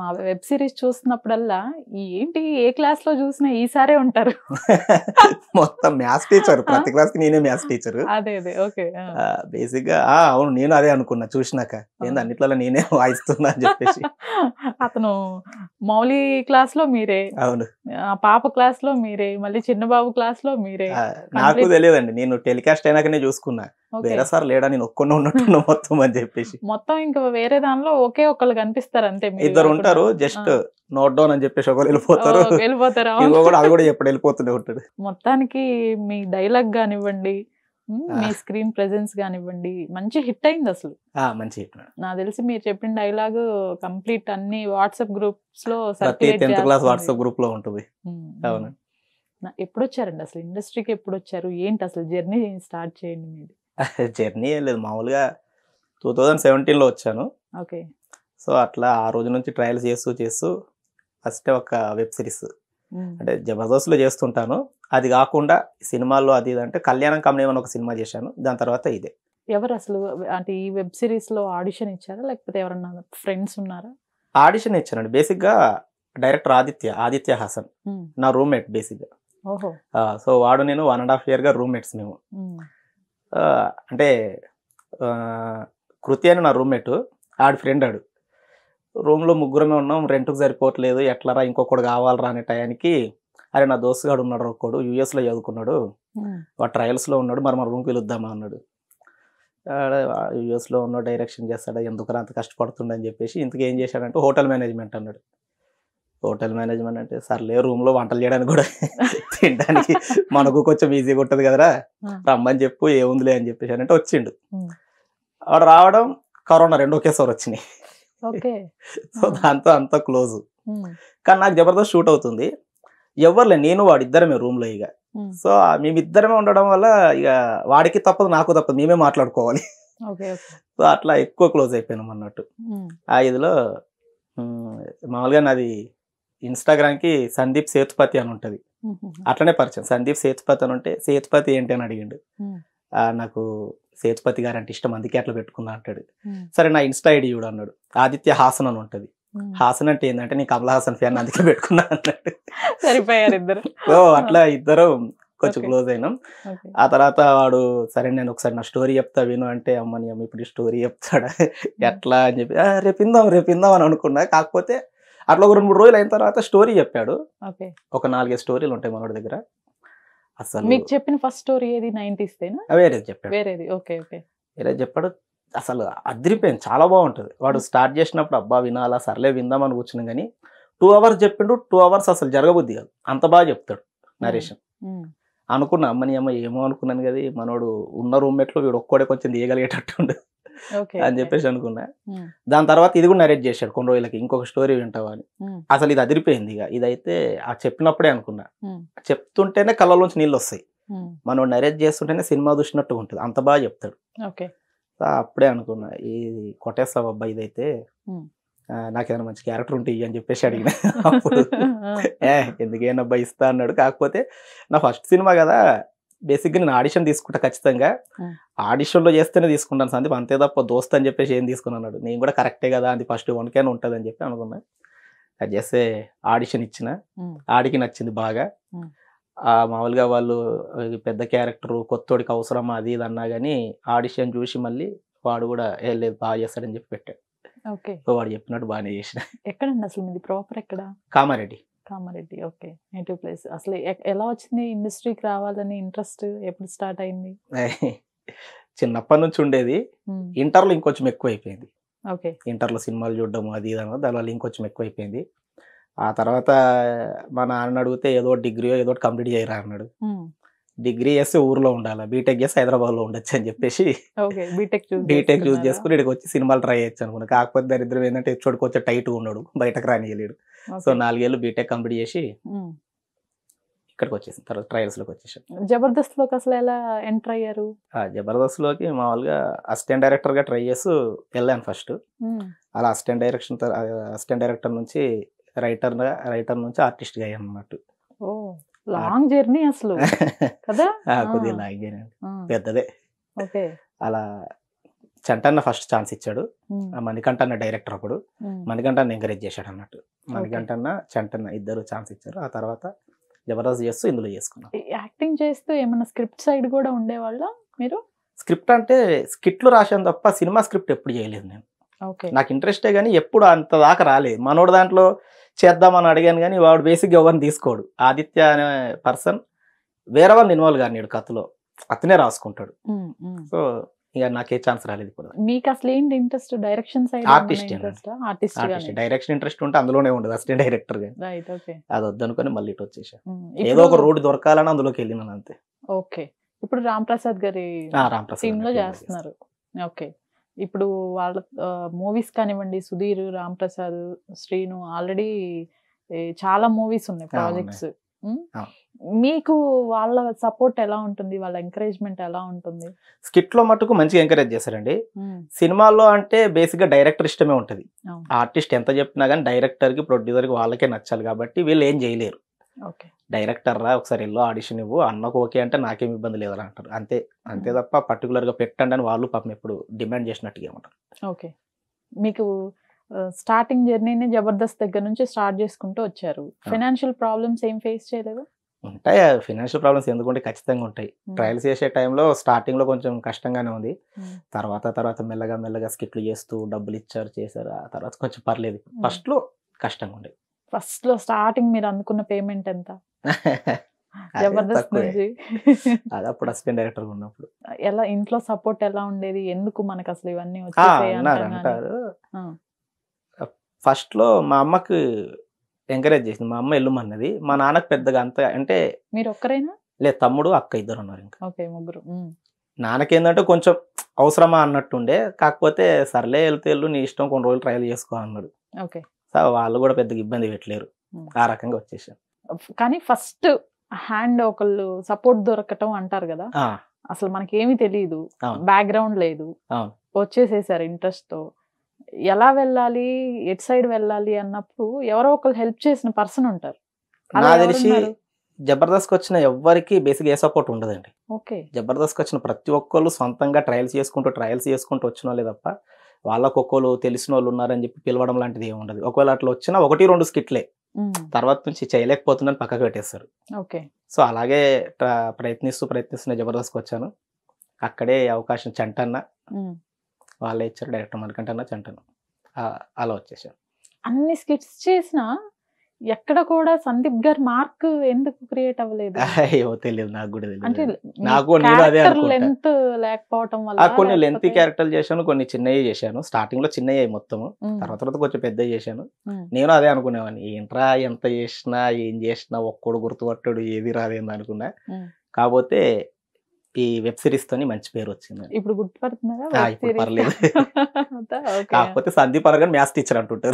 ఆ web series చూస్తున్నప్పుడల్లా ఏంటి ఏ class లో చూసినా ఈసారే ఉంటారు. మొత్తం మ్యాథ్స్ టీచర్, ప్రతి క్లాస్ కి నేనే మ్యాథ్స్ టీచర్. అదే అదే ఓకే. బేసిక్ గా అవును, నేను అదే అనుకున్నా చూసినాక, ఏంది అన్నిట్లలో నేనే వాయిస్తున్నా అని చెప్పేసి. అతను మౌలి క్లాస్ లో మీరే, అవును, పాప క్లాస్ లో మీరే, మళ్ళీ చిన్నబాబు క్లాస్ లో మీరే. నాకు తెలియదండి, నేను టెలికాస్ట్ అయినాకనే చూసుకున్నా వేరే సార్ లేడా, నేను ఒక్కనే ఉన్నట్టున్నా మొత్తం అని చెప్పేసి. మొత్తం ఇంకా వేరే దానిలో ఒకే ఒక్కళ్ళు కనిపిస్తారు అంతే. ఇద్దరు ఉంటారు, జస్ట్ నోట్ డౌన్ అని చెప్పేసి ఒకరు వెళ్ళిపోతారు, ఇంకో కూడా అది కూడా ఎప్పుడు వెళ్ళిపోతూనే ఉంటాడు. మొత్తానికి మీ డైలాగ్ కానివ్వండి, మీ స్క్రీన్ ప్రెజెన్స్ కానివ్వండి మంచి హిట్ అయింది అసలు. మంచి హిట్. నాకు తెలిసి మీరు చెప్పిన డైలాగ్ కంప్లీట్ అన్ని వాట్సాప్ గ్రూప్స్ లో ప్రతి 10th క్లాస్ వాట్సాప్ గ్రూప్ లో ఉంటుంది. అవును. ఎప్పుడు వచ్చారండి అసలు ఇండస్ట్రీకి, ఎప్పుడు వచ్చారు, ఏంటి అసలు జర్నీ స్టార్ట్ చేయండి మీది. జర్నీ ఏం లేదు, మామూలుగా 2017లో వచ్చాను. ఓకే. సో అట్లా ఆ రోజు నుంచి ట్రయల్స్ చేస్తూ ఫస్ట్ ఒక వెబ్ సిరీస్ అంటే జబర్దస్త్లో చేస్తుంటాను. అది కాకుండా సినిమాల్లో అది అంటే కళ్యాణం కమనీయం ఒక సినిమా చేశాను. దాని తర్వాత ఇదే. ఎవరు అసలు అంటే ఈ వెబ్ సిరీస్ లో ఆడిషన్ ఇచ్చారా, లేకపోతే ఎవరన్నా ఫ్రెండ్స్ ఉన్నారా? ఆడిషన్ ఇచ్చానండి. బేసిక్ గా డైరెక్టర్ ఆదిత్య హాసన్ నా రూమ్మేట్ బేసిక్ గా. సో వాడు నేను 1.5 year గా రూమ్మేట్స్ మేము. అంటే కృతి అని నా రూమ్మేట్, ఆడి ఫ్రెండ్. ఆడు రూమ్లో ముగ్గురమే ఉన్నాం, రెంట్కి సరిపోవట్లేదు, ఎట్లరా ఇంకొకడు కావాలరా అనే టయానికి, అరే నా దోస్తుగాడు ఉన్నాడు ఒక్కడు యూఎస్లో చదువుకున్నాడు, వాడు ట్రయల్స్లో ఉన్నాడు, మరి మన రూమ్కి వెళుద్దామా అన్నాడు. యూఎస్లో ఉన్న డైరెక్షన్ చేస్తాడా, ఎందుకు అంత కష్టపడుతుండని చెప్పేసి ఇంతకు ఏం చేశాడంటే హోటల్ మేనేజ్మెంట్ అన్నాడు. హోటల్ మేనేజ్మెంట్ అంటే సర్లే, రూమ్లో వంటలు చేయడానికి కూడా తినడానికి మనకు కొంచెం ఈజీగా ఉంటుంది కదరా, రమ్మని చెప్పు ఏముందిలే అని చెప్పేసి అంటే వచ్చిండు. వాడు రావడం కరోనా 2 ఒకేసారి వచ్చినాయి. సో దాంతో అంత క్లోజ్. కానీ నాకు జబర్దస్త్ షూట్ అవుతుంది, ఎవరులే నేను వాడు ఇద్దరమే రూమ్లో. ఇక సో మేమిద్దరమే ఉండడం వల్ల ఇక వాడికి తప్పదు నాకు తప్పదు, మేమే మాట్లాడుకోవాలి. సో అట్లా ఎక్కువ క్లోజ్ అయిపోయినాం అన్నట్టు. ఆ ఇదిలో మామూలుగా నాది ఇన్స్టాగ్రామ్కి సందీప్ సేతుపతి అని ఉంటుంది, అట్లనే పరిచయం. సందీప్ సేతుపతి అని ఉంటే సేతుపతి ఏంటి అని అడిగిండు. నాకు సేతుపతి గారు అంటే ఇష్టం, అందుకే అట్లా పెట్టుకున్నా అంటాడు. సరే నా ఇన్స్టా ఐడి చూడు అన్నాడు. ఆదిత్య హాసన్ అని ఉంటుంది. హాసన్ అంటే ఏంటంటే నీ కమల్ హాసన్ ఫ్యాన్ అందుకే పెట్టుకున్నా అన్నాడు. సరిపోయారు ఇద్దరు. సో అట్లా ఇద్దరు కొంచెం క్లోజ్ అయినాం. ఆ తర్వాత వాడు సరే నేను ఒకసారి నా స్టోరీ చెప్తా విను అంటే, అమ్మని అమ్మ ఇప్పుడు స్టోరీ చెప్తాడా ఎట్లా అని చెప్పి రేపు ఇందాం అని అనుకున్నా. కాకపోతే అట్లా ఒక 2-3 రోజులు అయిన తర్వాత స్టోరీ చెప్పాడు. ఒక 4-5 స్టోరీలు ఉంటాయి మనోడి దగ్గర. అసలు మీకు చెప్పిన ఫస్ట్ స్టోరీ ఏది? 90s వేరేది చెప్పాడు. వేరేది చెప్పాడు. అసలు అదిరిపోయింది, చాలా బాగుంటుంది. వాడు స్టార్ట్ చేసినప్పుడు అబ్బా వినాలా, సర్లే విందామని కూర్చున్నాం. కానీ 2 hours చెప్పిండు. 2 hours అసలు జరగబుద్ధి కాదు, అంత బాగా చెప్తాడు నరేషన్. అనుకున్నా అమ్మని అమ్మ ఏమో అనుకున్నాను కదా, మనోడు ఉన్న రూమ్మేట్లో వీడు ఒక్కడే కొంచెం తీయగలిగేటట్టుండు అని చెప్పేసి అనుకున్నా. దాని తర్వాత ఇది కూడా నరేట్ చేశాడు కొన్ని రోజులకి, ఇంకొక స్టోరీ వింటావా అని. అసలు ఇది అదిరిపోయింది. ఇక ఇదైతే ఆ చెప్పినప్పుడే అనుకున్నా, చెప్తుంటేనే కళ్ళలోంచి నీళ్ళు వస్తాయి, మనం నరేట్ చేస్తుంటేనే సినిమా చూసినట్టుగా ఉంటుంది, అంత బాగా చెప్తాడు. అప్పుడే అనుకున్నా ఈ కొట్టేస్తావు అబ్బాయి ఇదైతే, నాకేమైనా మంచి క్యారెక్టర్ ఉంటే అని చెప్పేసి అడిగిన. అప్పుడు ఎందుకేనబ్బా ఇస్తా అన్నాడు. కాకపోతే నా ఫస్ట్ సినిమా కదా, బేసిక్గా నేను ఆడిషన్ తీసుకుంటా ఖచ్చితంగా, ఆడిషన్లో చేస్తేనే తీసుకుంటాను సందీప్, అంతే తప్ప దోస్త్ అని చెప్పేసి ఏం తీసుకున్నాడు. నేను కూడా కరెక్టే కదా, అది ఫస్ట్ 1K ఉంటుంది అని చెప్పి అనుకున్నా. అది చేస్తే ఆడిషన్ ఇచ్చిన, ఆడికి నచ్చింది బాగా. మామూలుగా వాళ్ళు పెద్ద క్యారెక్టర్ కొత్తోడికి అవసరం అది ఇది అన్నా కానీ ఆడిషన్ చూసి మళ్ళీ వాడు కూడా లేదు బాగా చేస్తాడని చెప్పి పెట్టాడు. సో వాడు చెప్పినట్టు బాగానే చేసిన. ఎక్కడండి అసలు మీది ప్రాపర్ ఎక్కడ? కామారెడ్డి. Okay, native place. అసలు ఎలా వచ్చింది ఇండస్ట్రీకి రావాలని ఇంట్రెస్ట్, ఎప్పుడు స్టార్ట్ అయింది? చిన్నప్పటి నుంచి ఉండేది, ఇంటర్లో ఇంకొంచెం ఎక్కువ అయిపోయింది. ఇంటర్లో సినిమాలు చూడడం అది ఇది అన్నది, దానివల్ల ఇంకొంచెం ఎక్కువ అయిపోయింది. ఆ తర్వాత మా నాన్న అడిగితే ఏదో డిగ్రీయో ఏదో కంప్లీట్ చేయరా అన్నాడు. డిగ్రీ చేస్తే ఊర్లో ఉండాలి, బీటెక్ చేస్తే హైదరాబాద్లో ఉండొచ్చు అని చెప్పేసి బీటెక్ చూస్ చేసుకుని ఇక్కడికి వచ్చి సినిమాలు ట్రై చేయొచ్చు అనుకున్నా. కాకపోతే దరిద్రం ఏంటంటే ఎచ్చోడికి వచ్చే టైట్గా ఉన్నాడు, బయటకు రానియలేడు. సో 4 ఏళ్ళు బీటెక్ కంప్లీట్ చేసి ఇక్కడికి వచ్చేసాను, తర్వాత ట్రయల్స్లోకి వచ్చేసాను. జబర్దస్త్లోకి అసలు ఎలా ఎంటర్ అయ్యారు? జబర్దస్త్లోకి మామూలుగా అసిస్టెంట్ డైరెక్టర్గా ట్రై చేస్తూ వెళ్ళాను ఫస్ట్. అలా అసిస్టెంట్ డైరెక్టర్ నుంచి రైటర్ నుంచి ఆర్టిస్ట్గా అయ్యాను అన్నట్టు. లాంగ్ జర్నీ అసలు కదా. కొద్దిగా లాంగ్ జర్నీ, పెద్దదే. అలా చంటన్న ఫస్ట్ ఛాన్స్ ఇచ్చాడు. ఉమ్, మణికంఠన్న డైరెక్టర్ అప్పుడు. ఉమ్. మణికంఠన్న ఎంకరేజ్ చేశాడు అన్నట్టు. మణికంఠన్న చంటన్న ఇద్దరు ఛాన్స్ ఇచ్చారు. ఆ తర్వాత జబర్దస్త్ చేస్తూ ఇందులో చేసుకున్నాం. యాక్టింగ్ చేస్తూ ఏమన్నా స్క్రిప్ట్ సైడ్ కూడా ఉండేవాళ్ళ మీరు? స్క్రిప్ట్ అంటే స్కిట్లు రాశాను తప్ప సినిమా స్క్రిప్ట్ ఎప్పుడు చేయలేదు నేను. ఓకే. నాకు ఇంట్రెస్టే కానీ ఎప్పుడు అంత దాకా రాలేదు. మనోడు దాంట్లో చేద్దామని అడిగాను కానీ వాడు బేసిక్గా ఎవరిని తీసుకోడు. ఆదిత్య అనే పర్సన్ వేరే వాళ్ళని ఇన్వాల్వ్ కానీ కథలో అతనే రాసుకుంటాడు. ఉమ్, ఉమ్. సో ఇక నాకే ఛాన్స్ రాలేదు ఇప్పుడు. మీకు అసలు ఏంటి interest? Direction side artist artist direction interest ఉంటే అందులోనే ఉండదు అసిస్టెంట్ డైరెక్టర్ గా. రైట్. ఓకే. అది వద్దనుకొని మళ్ళీ ఇటు వచ్చేసా. ఏదో ఒక రోడ్ దొరకాలని అందులోకి వెళ్ళినాను అంతే. ఓకే. ఇప్పుడు రామ్ ప్రసాద్ గారి టీమ్ లో చేస్తున్నారు. ఓకే. ఇప్పుడు వాళ్ళ మూవీస్ కానివ్వండి, సుధీర్, రామ్ ప్రసాద్, శ్రీను ఆల్రెడీ చాలా మూవీస్ ఉన్నాయి, ప్రాజెక్ట్స్. మీకు వాళ్ళ సపోర్ట్ ఎలా ఉంటుంది? వాళ్ళ ఎంకరేజ్మెంట్ ఎలా ఉంటుంది? స్కిట్ లో మటుకు మంచిగా ఎంకరేజ్ చేశారండి. సినిమాల్లో అంటే బేసిక్ గా డైరెక్టర్ ఇష్టమే ఉంటది. ఆర్టిస్ట్ ఎంత చెప్పినా కానీ డైరెక్టర్ కి ప్రొడ్యూసర్ కి వాళ్ళకే నచ్చాలి కాబట్టి వీళ్ళు ఏం చేయలేరు. డైరెక్టర్ రా ఒకసారి వెళ్ళి ఆడిషన్ ఇవ్వు, అన్నకు ఓకే అంటే నాకేం ఇబ్బంది లేదని అంటారు. అంతే అంతే తప్ప పర్టికులర్ గా పెట్టండి అని వాళ్ళు పాపం ఎప్పుడు డిమాండ్ చేసినట్టుగా ఏమంటారు. ఓకే. మీకు స్టార్టింగ్ జర్నీని జబర్దస్త్ దగ్గర నుంచి స్టార్ట్ చేసుకుంటూ వచ్చారు. ఫైనాన్షియల్ ప్రాబ్లమ్స్ ఏం ఫేస్ చేయలేదు? ఉంటాయి ఫైనాన్షియల్ ప్రాబ్లమ్స్, ఎందుకంటే ఖచ్చితంగా ఉంటాయి. ట్రయల్స్ చేసే టైంలో స్టార్టింగ్ లో కొంచెం కష్టంగానే ఉంది. తర్వాత మెల్లగా మెల్లగా స్కిట్లు చేస్తూ డబ్బులు ఇచ్చారు, చేశారు. ఆ తర్వాత కొంచెం పర్లేదు. ఫస్ట్ లో కష్టంగా ఉండేది. ఫస్ట్ లో స్టార్టింగ్ మీరు అనుకున్న పేమెంట్ ఎంత? జబర్దస్త్ నుంచి అది అప్పుడు అసిస్టెంట్ డైరెక్టర్ ఉన్నప్పుడు. ఎలా ఇంట్లో సపోర్ట్ ఎలా ఉండేది? ఎందుకు మనకు అసలు ఇవన్నీ అంటారు. ఫస్ట్ లో మా అమ్మకి ఎంకరేజ్ చేసింది. మా అమ్మ వెళ్ళమన్నది. మా నాన్నకు పెద్దగా అంత అంటే. మీరు ఒక్కరైనా? లేదు, తమ్ముడు అక్క ఇద్దరు ఉన్నారు. ఇంకా ముగ్గురు. నాన్నకేందంటే కొంచెం అవసరమా అన్నట్టుండే. కాకపోతే సర్లే వెళ్తే వెళ్ళు, నీ ఇష్టం, కొన్ని రోజులు ట్రయల్ చేసుకో అన్నాడు. ఓకే. వాళ్ళు కూడా పెద్దగా ఇబ్బంది పెట్టలేరు. ఆ రకంగా వచ్చేసాను. కానీ ఫస్ట్ హ్యాండ్ ఒకళ్ళు సపోర్ట్ దొరకటం అంటారు కదా, అసలు మనకి ఏమీ తెలియదు, బ్యాక్గ్రౌండ్ లేదు, వచ్చేసేసారు ఇంట్రెస్ట్ తో. ఎలా వెళ్ళాలి, ఎట్ సైడ్ వెళ్ళాలి అన్నప్పుడు ఎవరో ఒకళ్ళు హెల్ప్ చేసిన పర్సన్ ఉంటారు. నాకు తెలిసి జబర్దస్త్ వచ్చిన ఎవ్వరికి బేసిక్ ఏ సపోర్ట్ ఉండదండి. ఓకే. జబర్దస్త్ వచ్చిన ప్రతి ఒక్కళ్ళు సొంతంగా ట్రయల్స్ చేసుకుంటూ వచ్చిన వాళ్ళే తప్ప వాళ్ళకు ఒక్కళ్ళు తెలిసిన వాళ్ళు ఉన్నారని చెప్పి పిలవడం లాంటిది ఏమి ఉండదు. ఒకవేళ అట్లా వచ్చినా 1-2 స్కిట్లే, తర్వాత నుంచి చేయలేకపోతుందని పక్కకు పెట్టేస్తారు. ఓకే. సో అలాగే ప్రయత్నిస్తూ జబర్దస్త్కి వచ్చాను. అక్కడే అవకాశం చంటన్న వాళ్ళే ఇచ్చారు, డైరెక్టర్ మణికంఠన్న, చంటన్న, అలా వచ్చేసాను. అన్ని స్కిట్స్ చేసినా ఎక్కడ కూడా సందీప్ గారి మార్క్ ఎందుకు క్రియేట్ అవ్వలేదు? ఏమో తెలియదు, నాకు కూడా తెలియదు. అంటే లెంత్ లేకపోవడం వల్ల కొన్ని లెంత్ క్యారెక్టర్లు చేశాను, కొన్ని చిన్నవి చేశాను. స్టార్టింగ్ లో చిన్నవి మొత్తము, తర్వాత కొంచెం పెద్దవి చేశాను. నేను అదే అనుకునేవాడిని, ఏంట్రా ఎంత చేసినా ఏం చేసినా ఒక్కడు గుర్తుపట్టాడు, ఏది రాదేంది అనుకున్నా. కాకపోతే ఈ వెబ్ సిరీస్ తోని మంచి పేరు వచ్చింది. ఇప్పుడు గుర్తుపడుతున్నారా? ఇప్పుడు పర్లేదు. కాకపోతే సందీప్ అనగానే మ్యాథ్స్ టీచర్ అంటుంటారు.